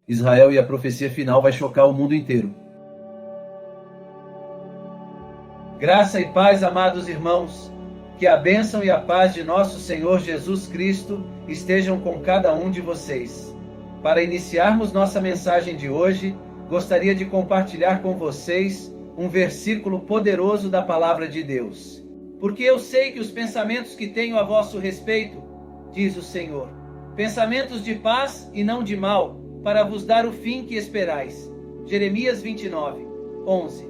Israel e a profecia final vai chocar o mundo inteiro. Graça e paz, amados irmãos, que a bênção e a paz de nosso Senhor Jesus Cristo estejam com cada um de vocês. Para iniciarmos nossa mensagem de hoje, gostaria de compartilhar com vocês um versículo poderoso da Palavra de Deus. Porque eu sei que os pensamentos que tenho a vosso respeito, diz o Senhor, pensamentos de paz e não de mal, para vos dar o fim que esperais. Jeremias 29, 11.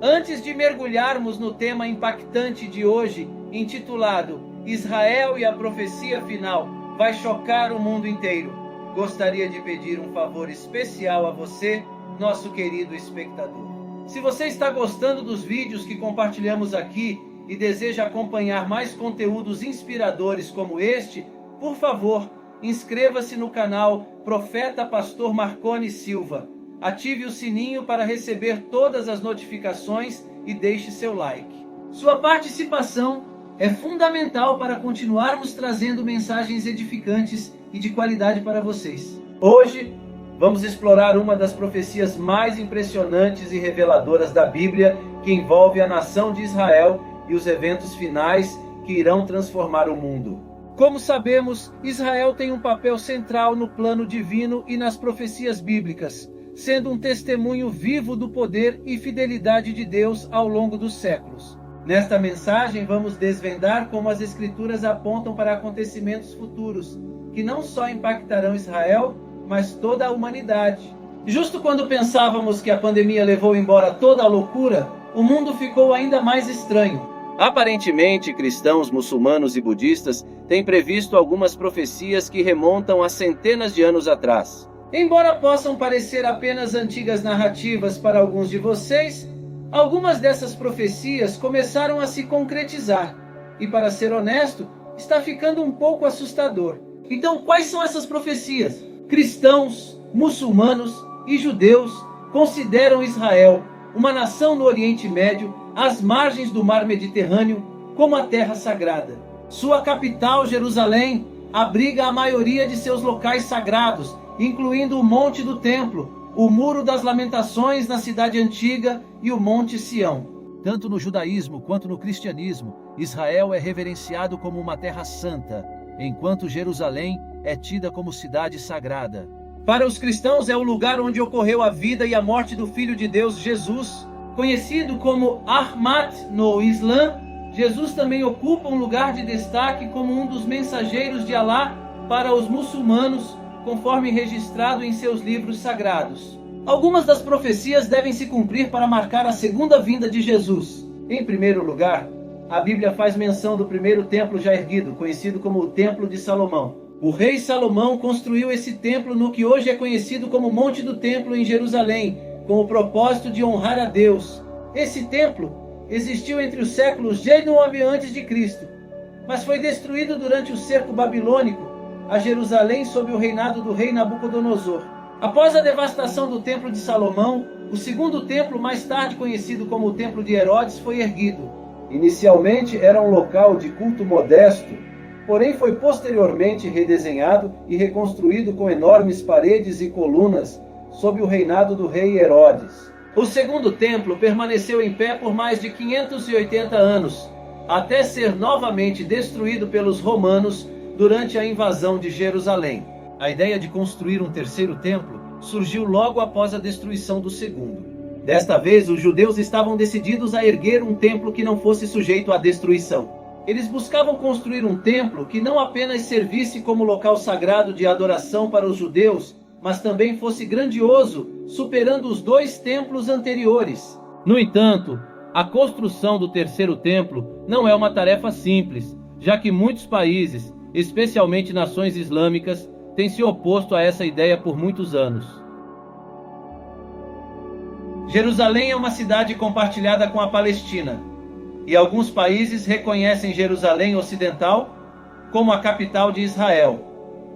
Antes de mergulharmos no tema impactante de hoje, intitulado Israel e a profecia final, vai chocar o mundo inteiro, gostaria de pedir um favor especial a você, nosso querido espectador. Se você está gostando dos vídeos que compartilhamos aqui e deseja acompanhar mais conteúdos inspiradores como este, por favor, inscreva-se no canal Profeta Pastor Marconi Silva. Ative o sininho para receber todas as notificações e deixe seu like. Sua participação é fundamental para continuarmos trazendo mensagens edificantes e de qualidade para vocês. Hoje, vamos explorar uma das profecias mais impressionantes e reveladoras da Bíblia, que envolve a nação de Israel e os eventos finais que irão transformar o mundo. Como sabemos, Israel tem um papel central no plano divino e nas profecias bíblicas, sendo um testemunho vivo do poder e fidelidade de Deus ao longo dos séculos. Nesta mensagem, vamos desvendar como as Escrituras apontam para acontecimentos futuros, que não só impactarão Israel, mas toda a humanidade. Justo quando pensávamos que a pandemia levou embora toda a loucura, o mundo ficou ainda mais estranho. Aparentemente, cristãos, muçulmanos e budistas têm previsto algumas profecias que remontam a centenas de anos atrás. Embora possam parecer apenas antigas narrativas para alguns de vocês, algumas dessas profecias começaram a se concretizar. E para ser honesto, está ficando um pouco assustador. Então, quais são essas profecias? Cristãos, muçulmanos e judeus consideram Israel, uma nação no Oriente Médio, às margens do mar Mediterrâneo, como a terra sagrada. Sua capital, Jerusalém, abriga a maioria de seus locais sagrados, incluindo o Monte do Templo, o Muro das Lamentações na Cidade Antiga e o Monte Sião. Tanto no judaísmo quanto no cristianismo, Israel é reverenciado como uma terra santa, enquanto Jerusalém é tida como cidade sagrada. Para os cristãos é o lugar onde ocorreu a vida e a morte do Filho de Deus, Jesus. Conhecido como Ahmad no Islã, Jesus também ocupa um lugar de destaque como um dos mensageiros de Alá para os muçulmanos, conforme registrado em seus livros sagrados. Algumas das profecias devem se cumprir para marcar a segunda vinda de Jesus. Em primeiro lugar, a Bíblia faz menção do primeiro templo já erguido, conhecido como o Templo de Salomão. O rei Salomão construiu esse templo no que hoje é conhecido como Monte do Templo em Jerusalém, com o propósito de honrar a Deus. Esse templo existiu entre os séculos G9 a.C., mas foi destruído durante o cerco babilônico a Jerusalém sob o reinado do rei Nabucodonosor. Após a devastação do Templo de Salomão, o segundo templo, mais tarde conhecido como o Templo de Herodes, foi erguido. Inicialmente era um local de culto modesto, porém foi posteriormente redesenhado e reconstruído com enormes paredes e colunas sob o reinado do rei Herodes. O segundo templo permaneceu em pé por mais de 580 anos, até ser novamente destruído pelos romanos durante a invasão de Jerusalém. A ideia de construir um terceiro templo surgiu logo após a destruição do segundo. Desta vez, os judeus estavam decididos a erguer um templo que não fosse sujeito à destruição. Eles buscavam construir um templo que não apenas servisse como local sagrado de adoração para os judeus, mas também fosse grandioso, superando os dois templos anteriores. No entanto, a construção do terceiro templo não é uma tarefa simples, já que muitos países, especialmente nações islâmicas, têm se oposto a essa ideia por muitos anos. Jerusalém é uma cidade compartilhada com a Palestina, e alguns países reconhecem Jerusalém Ocidental como a capital de Israel,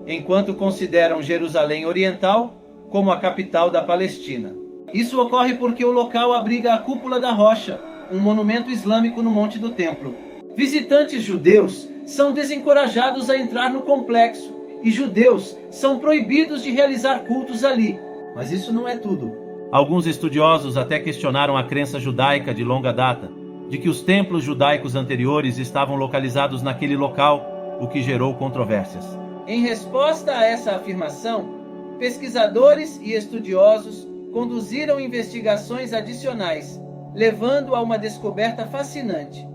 enquanto consideram Jerusalém Oriental como a capital da Palestina. Isso ocorre porque o local abriga a Cúpula da Rocha, um monumento islâmico no Monte do Templo. Visitantes judeus são desencorajados a entrar no complexo, e judeus são proibidos de realizar cultos ali, Mas isso não é tudo. Alguns estudiosos até questionaram a crença judaica de longa data, de que os templos judaicos anteriores estavam localizados naquele local, o que gerou controvérsias. Em resposta a essa afirmação, pesquisadores e estudiosos conduziram investigações adicionais, levando a uma descoberta fascinante.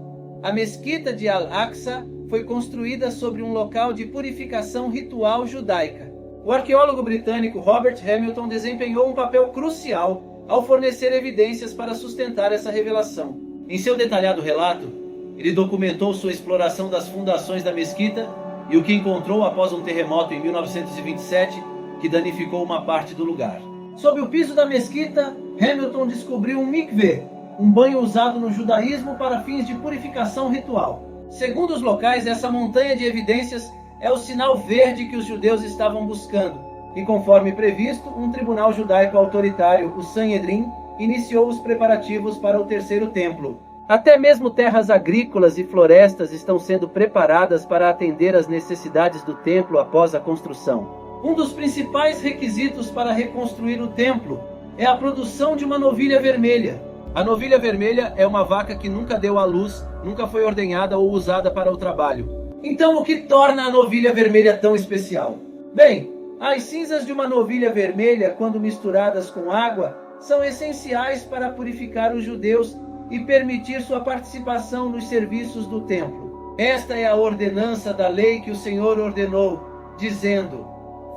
A mesquita de Al-Aqsa foi construída sobre um local de purificação ritual judaica. O arqueólogo britânico Robert Hamilton desempenhou um papel crucial ao fornecer evidências para sustentar essa revelação. Em seu detalhado relato, ele documentou sua exploração das fundações da mesquita e o que encontrou após um terremoto em 1927 que danificou uma parte do lugar. Sob o piso da mesquita, Hamilton descobriu um mikveh, um banho usado no judaísmo para fins de purificação ritual. Segundo os locais, essa montanha de evidências é o sinal verde que os judeus estavam buscando. E conforme previsto, um tribunal judaico autoritário, o Sanhedrin, iniciou os preparativos para o terceiro templo. Até mesmo terras agrícolas e florestas estão sendo preparadas para atender às necessidades do templo após a construção. Um dos principais requisitos para reconstruir o templo é a produção de uma novilha vermelha. A novilha vermelha é uma vaca que nunca deu à luz, nunca foi ordenhada ou usada para o trabalho. Então, o que torna a novilha vermelha tão especial? Bem, as cinzas de uma novilha vermelha, quando misturadas com água, são essenciais para purificar os judeus e permitir sua participação nos serviços do templo. Esta é a ordenança da lei que o Senhor ordenou, dizendo: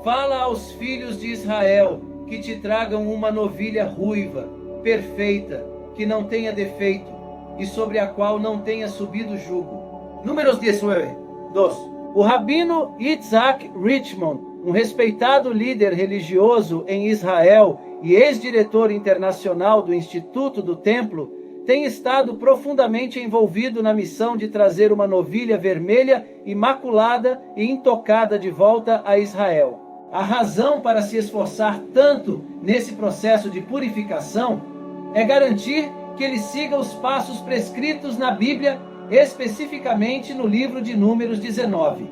fala aos filhos de Israel que te tragam uma novilha ruiva, perfeita, que não tenha defeito e sobre a qual não tenha subido jugo. Números 19. 2. O rabino Yitzhak Richmond, um respeitado líder religioso em Israel e ex-diretor internacional do Instituto do Templo, tem estado profundamente envolvido na missão de trazer uma novilha vermelha, imaculada e intocada de volta a Israel. A razão para se esforçar tanto nesse processo de purificação é garantir que ele siga os passos prescritos na Bíblia, especificamente no livro de Números 19.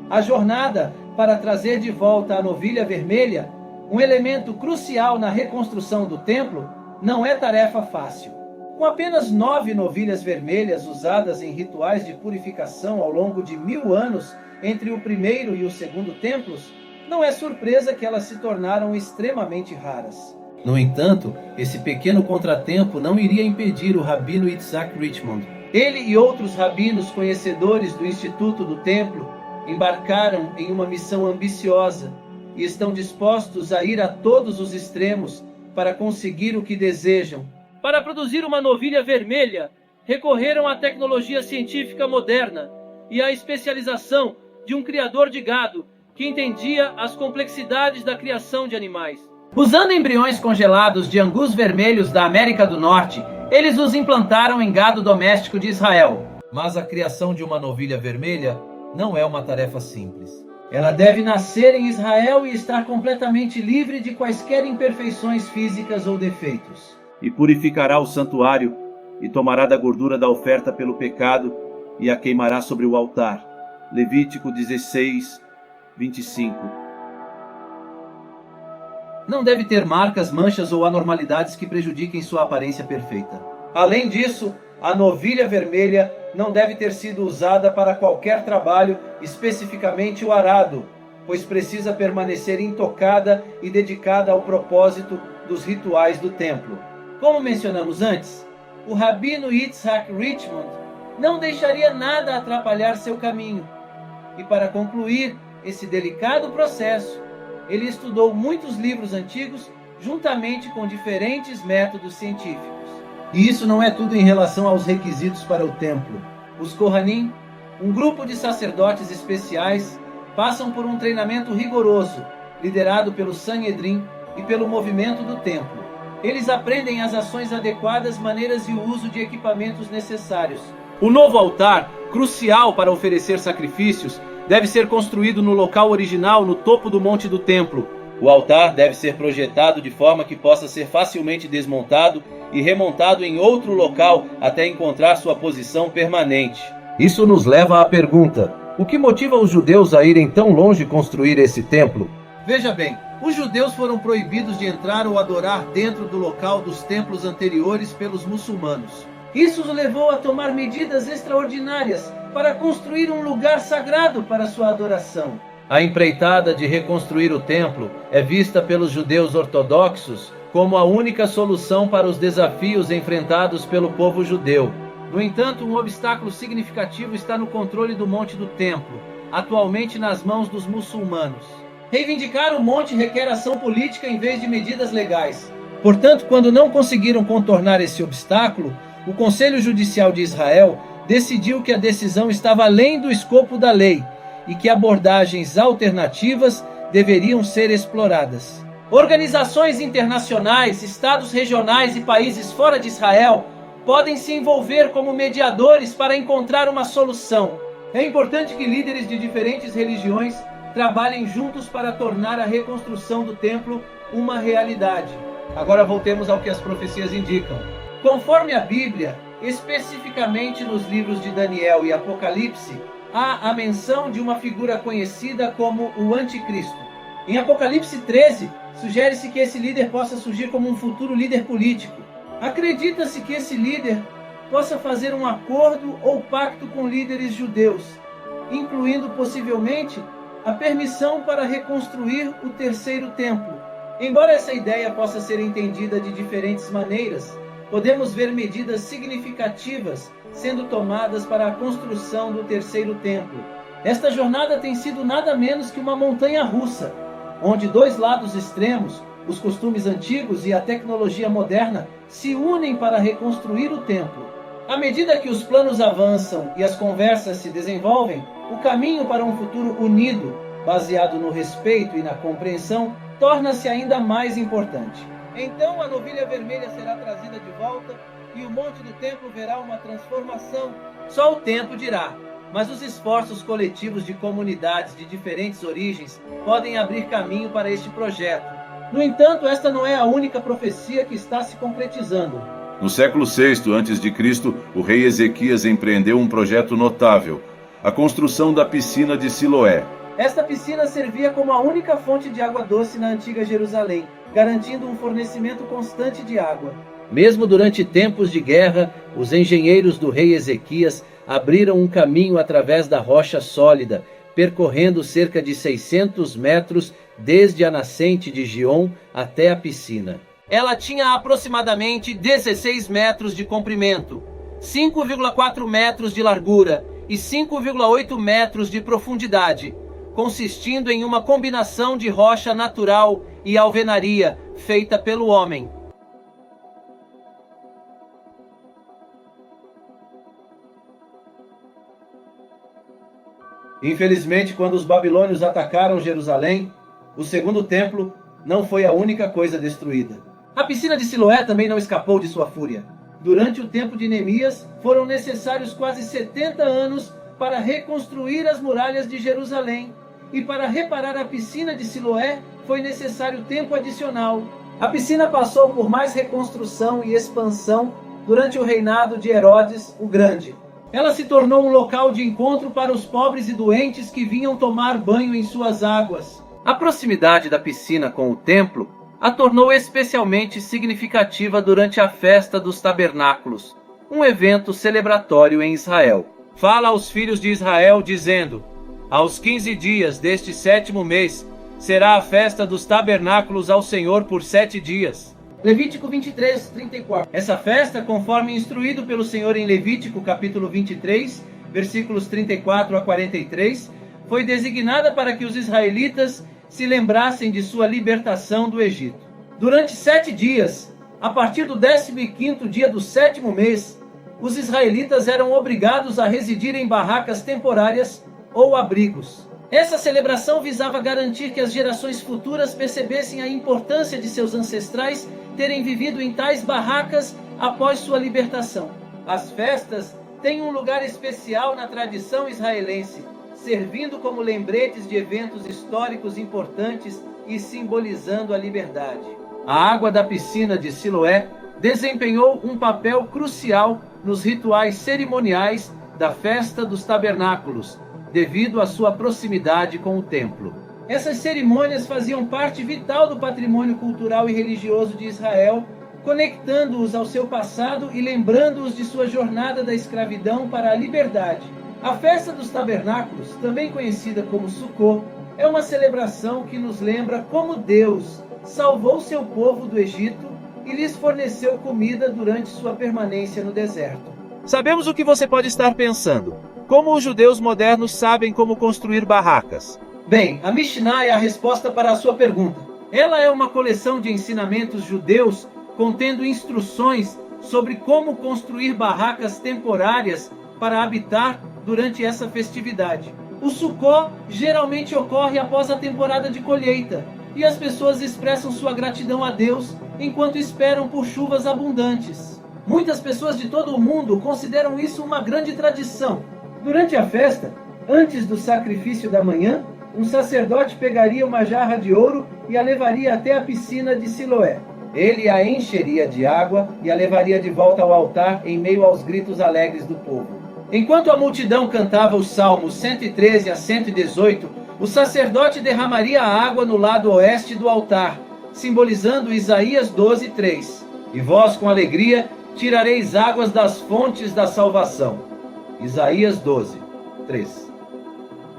A jornada para trazer de volta a novilha vermelha, um elemento crucial na reconstrução do templo, não é tarefa fácil. Com apenas 9 novilhas vermelhas usadas em rituais de purificação ao longo de 1000 anos entre o primeiro e o segundo templos, não é surpresa que elas se tornaram extremamente raras. No entanto, esse pequeno contratempo não iria impedir o rabino Yitzhak Richmond. Ele e outros rabinos conhecedores do Instituto do Templo embarcaram em uma missão ambiciosa e estão dispostos a ir a todos os extremos para conseguir o que desejam. Para produzir uma novilha vermelha, recorreram à tecnologia científica moderna e à especialização de um criador de gado que entendia as complexidades da criação de animais. Usando embriões congelados de angus vermelhos da América do Norte, eles os implantaram em gado doméstico de Israel. Mas a criação de uma novilha vermelha não é uma tarefa simples. Ela deve nascer em Israel e estar completamente livre de quaisquer imperfeições físicas ou defeitos. E purificará o santuário, e tomará da gordura da oferta pelo pecado, e a queimará sobre o altar. Levítico 16, 25. Não deve ter marcas, manchas ou anormalidades que prejudiquem sua aparência perfeita. Além disso, a novilha vermelha não deve ter sido usada para qualquer trabalho, especificamente o arado, pois precisa permanecer intocada e dedicada ao propósito dos rituais do templo. Como mencionamos antes, o rabino Yitzhak Richmond não deixaria nada atrapalhar seu caminho. E para concluir esse delicado processo, ele estudou muitos livros antigos juntamente com diferentes métodos científicos. E isso não é tudo em relação aos requisitos para o templo. Os Kohanim, um grupo de sacerdotes especiais, passam por um treinamento rigoroso, liderado pelo Sanhedrin e pelo movimento do templo. Eles aprendem as ações adequadas, maneiras e o uso de equipamentos necessários. O novo altar, crucial para oferecer sacrifícios, deve ser construído no local original, no topo do monte do templo. O altar deve ser projetado de forma que possa ser facilmente desmontado e remontado em outro local até encontrar sua posição permanente. Isso nos leva à pergunta: o que motiva os judeus a irem tão longe construir esse templo? Veja bem, Os judeus foram proibidos de entrar ou adorar dentro do local dos templos anteriores pelos muçulmanos. Isso os levou a tomar medidas extraordinárias para construir um lugar sagrado para sua adoração. A empreitada de reconstruir o templo é vista pelos judeus ortodoxos como a única solução para os desafios enfrentados pelo povo judeu. No entanto, um obstáculo significativo está no controle do monte do templo, atualmente nas mãos dos muçulmanos. Reivindicar o monte requer ação política em vez de medidas legais. Portanto, quando não conseguiram contornar esse obstáculo, o Conselho Judicial de Israel decidiu que a decisão estava além do escopo da lei e que abordagens alternativas deveriam ser exploradas. Organizações internacionais, estados regionais e países fora de Israel podem se envolver como mediadores para encontrar uma solução. É importante que líderes de diferentes religiões trabalhem juntos para tornar a reconstrução do templo uma realidade. Agora voltemos ao que as profecias indicam. Conforme a Bíblia, especificamente nos livros de Daniel e Apocalipse, há a menção de uma figura conhecida como o Anticristo. Em Apocalipse 13, sugere-se que esse líder possa surgir como um futuro líder político. Acredita-se que esse líder possa fazer um acordo ou pacto com líderes judeus, incluindo possivelmente a permissão para reconstruir o terceiro templo. Embora essa ideia possa ser entendida de diferentes maneiras, podemos ver medidas significativas sendo tomadas para a construção do terceiro templo. Esta jornada tem sido nada menos que uma montanha-russa, onde dois lados extremos, os costumes antigos e a tecnologia moderna, se unem para reconstruir o templo. À medida que os planos avançam e as conversas se desenvolvem, o caminho para um futuro unido, baseado no respeito e na compreensão, torna-se ainda mais importante. Então a novilha vermelha será trazida de volta e o monte do templo verá uma transformação. Só o tempo dirá, mas os esforços coletivos de comunidades de diferentes origens podem abrir caminho para este projeto. No entanto, esta não é a única profecia que está se concretizando. No século VI a.C., o rei Ezequias empreendeu um projeto notável, a construção da piscina de Siloé. Esta piscina servia como a única fonte de água doce na antiga Jerusalém, garantindo um fornecimento constante de água. Mesmo durante tempos de guerra, os engenheiros do rei Ezequias abriram um caminho através da rocha sólida, percorrendo cerca de 600 metros desde a nascente de Gion até a piscina. Ela tinha aproximadamente 16 metros de comprimento, 5,4 metros de largura e 5,8 metros de profundidade, consistindo em uma combinação de rocha natural e alvenaria feita pelo homem. Infelizmente, quando os babilônios atacaram Jerusalém, o segundo templo não foi a única coisa destruída. A piscina de Siloé também não escapou de sua fúria. Durante o tempo de Neemias, foram necessários quase 70 anos para reconstruir as muralhas de Jerusalém, e para reparar a piscina de Siloé foi necessário tempo adicional. A piscina passou por mais reconstrução e expansão durante o reinado de Herodes o Grande. Ela se tornou um local de encontro para os pobres e doentes que vinham tomar banho em suas águas. A proximidade da piscina com o templo a tornou especialmente significativa durante a festa dos tabernáculos, um evento celebratório em Israel. Fala aos filhos de Israel dizendo: aos 15 dias deste 7º mês será a festa dos tabernáculos ao Senhor por 7 dias. Levítico 23, 34. Essa festa, conforme instruído pelo Senhor em Levítico capítulo 23, versículos 34 a 43, foi designada para que os israelitas se lembrassem de sua libertação do Egito. Durante 7 dias, a partir do 15º dia do 7º mês, os israelitas eram obrigados a residir em barracas temporárias ou abrigos. Essa celebração visava garantir que as gerações futuras percebessem a importância de seus ancestrais terem vivido em tais barracas após sua libertação. As festas têm um lugar especial na tradição israelense, servindo como lembretes de eventos históricos importantes e simbolizando a liberdade. A água da piscina de Siloé desempenhou um papel crucial nos rituais cerimoniais da festa dos tabernáculos, devido à sua proximidade com o templo. Essas cerimônias faziam parte vital do patrimônio cultural e religioso de Israel, conectando-os ao seu passado e lembrando-os de sua jornada da escravidão para a liberdade. A festa dos tabernáculos, também conhecida como Sukkot, é uma celebração que nos lembra como Deus salvou seu povo do Egito e lhes forneceu comida durante sua permanência no deserto. Sabemos o que você pode estar pensando. Como os judeus modernos sabem como construir barracas? Bem, a Mishnah é a resposta para a sua pergunta. Ela é uma coleção de ensinamentos judeus contendo instruções sobre como construir barracas temporárias para habitar durante essa festividade. O Sukkot geralmente ocorre após a temporada de colheita, e as pessoas expressam sua gratidão a Deus enquanto esperam por chuvas abundantes. Muitas pessoas de todo o mundo consideram isso uma grande tradição. Durante a festa, antes do sacrifício da manhã, um sacerdote pegaria uma jarra de ouro e a levaria até a piscina de Siloé. Ele a encheria de água e a levaria de volta ao altar em meio aos gritos alegres do povo. Enquanto a multidão cantava os salmos 113 a 118, o sacerdote derramaria a água no lado oeste do altar, simbolizando Isaías 12:3. E vós, com alegria, tirareis águas das fontes da salvação. Isaías 12:3.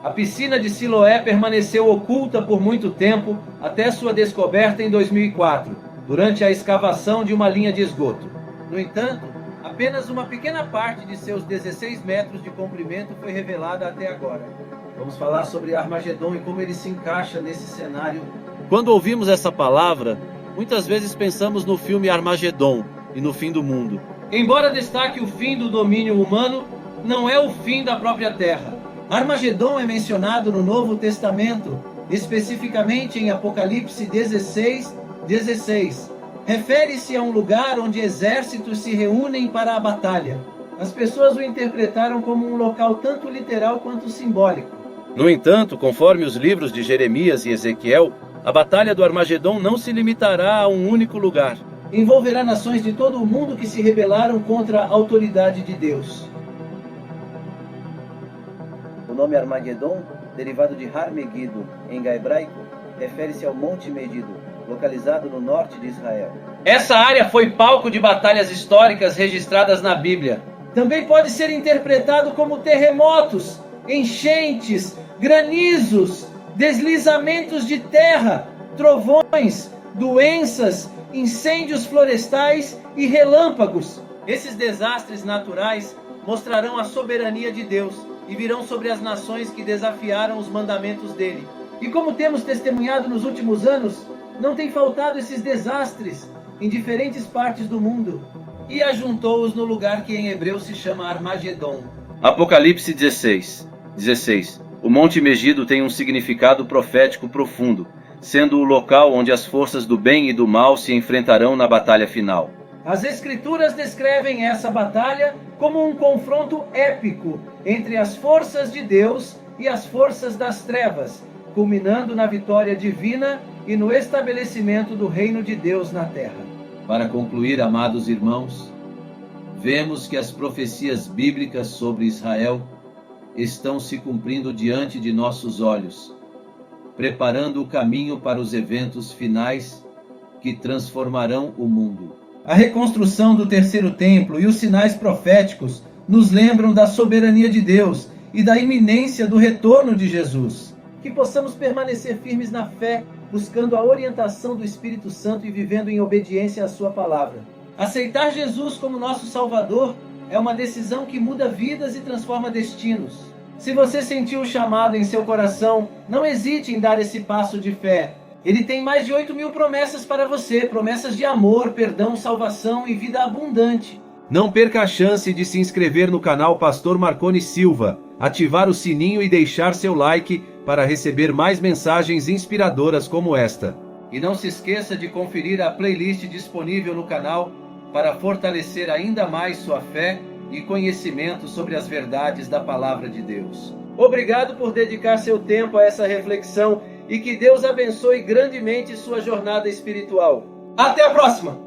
A piscina de Siloé permaneceu oculta por muito tempo, até sua descoberta em 2004, durante a escavação de uma linha de esgoto. No entanto, apenas uma pequena parte de seus 16 metros de comprimento foi revelada até agora. Vamos falar sobre Armagedon e como ele se encaixa nesse cenário. Quando ouvimos essa palavra, muitas vezes pensamos no filme Armagedon e no fim do mundo. Embora destaque o fim do domínio humano, não é o fim da própria Terra. Armagedon é mencionado no Novo Testamento, especificamente em Apocalipse 16:16. Refere-se a um lugar onde exércitos se reúnem para a batalha. As pessoas o interpretaram como um local tanto literal quanto simbólico. No entanto, conforme os livros de Jeremias e Ezequiel, a batalha do Armagedon não se limitará a um único lugar. Envolverá nações de todo o mundo que se rebelaram contra a autoridade de Deus. O nome Armagedon, derivado de Har Megiddo em hebraico, refere-se ao Monte Megido, localizado no norte de Israel. Essa área foi palco de batalhas históricas registradas na Bíblia. Também pode ser interpretado como terremotos, enchentes, granizos, deslizamentos de terra, trovões, doenças, incêndios florestais e relâmpagos. Esses desastres naturais mostrarão a soberania de Deus e virão sobre as nações que desafiaram os mandamentos dele. E como temos testemunhado nos últimos anos, não tem faltado esses desastres em diferentes partes do mundo. E ajuntou-os no lugar que em hebreu se chama Armagedon. Apocalipse 16. O Monte Megido tem um significado profético profundo, sendo o local onde as forças do bem e do mal se enfrentarão na batalha final. As Escrituras descrevem essa batalha como um confronto épico entre as forças de Deus e as forças das trevas, culminando na vitória divina e no estabelecimento do reino de Deus na terra. Para concluir, amados irmãos, vemos que as profecias bíblicas sobre Israel estão se cumprindo diante de nossos olhos, preparando o caminho para os eventos finais que transformarão o mundo. A reconstrução do terceiro templo e os sinais proféticos nos lembram da soberania de Deus e da iminência do retorno de Jesus. Que possamos permanecer firmes na fé, buscando a orientação do Espírito Santo e vivendo em obediência à sua palavra. Aceitar Jesus como nosso Salvador é uma decisão que muda vidas e transforma destinos. Se você sentiu o chamado em seu coração, não hesite em dar esse passo de fé. Ele tem mais de 8.000 promessas para você, promessas de amor, perdão, salvação e vida abundante. Não perca a chance de se inscrever no canal Pastor Marconi Silva, ativar o sininho e deixar seu like para receber mais mensagens inspiradoras como esta. E não se esqueça de conferir a playlist disponível no canal para fortalecer ainda mais sua fé e conhecimento sobre as verdades da Palavra de Deus. Obrigado por dedicar seu tempo a essa reflexão e que Deus abençoe grandemente sua jornada espiritual. Até a próxima!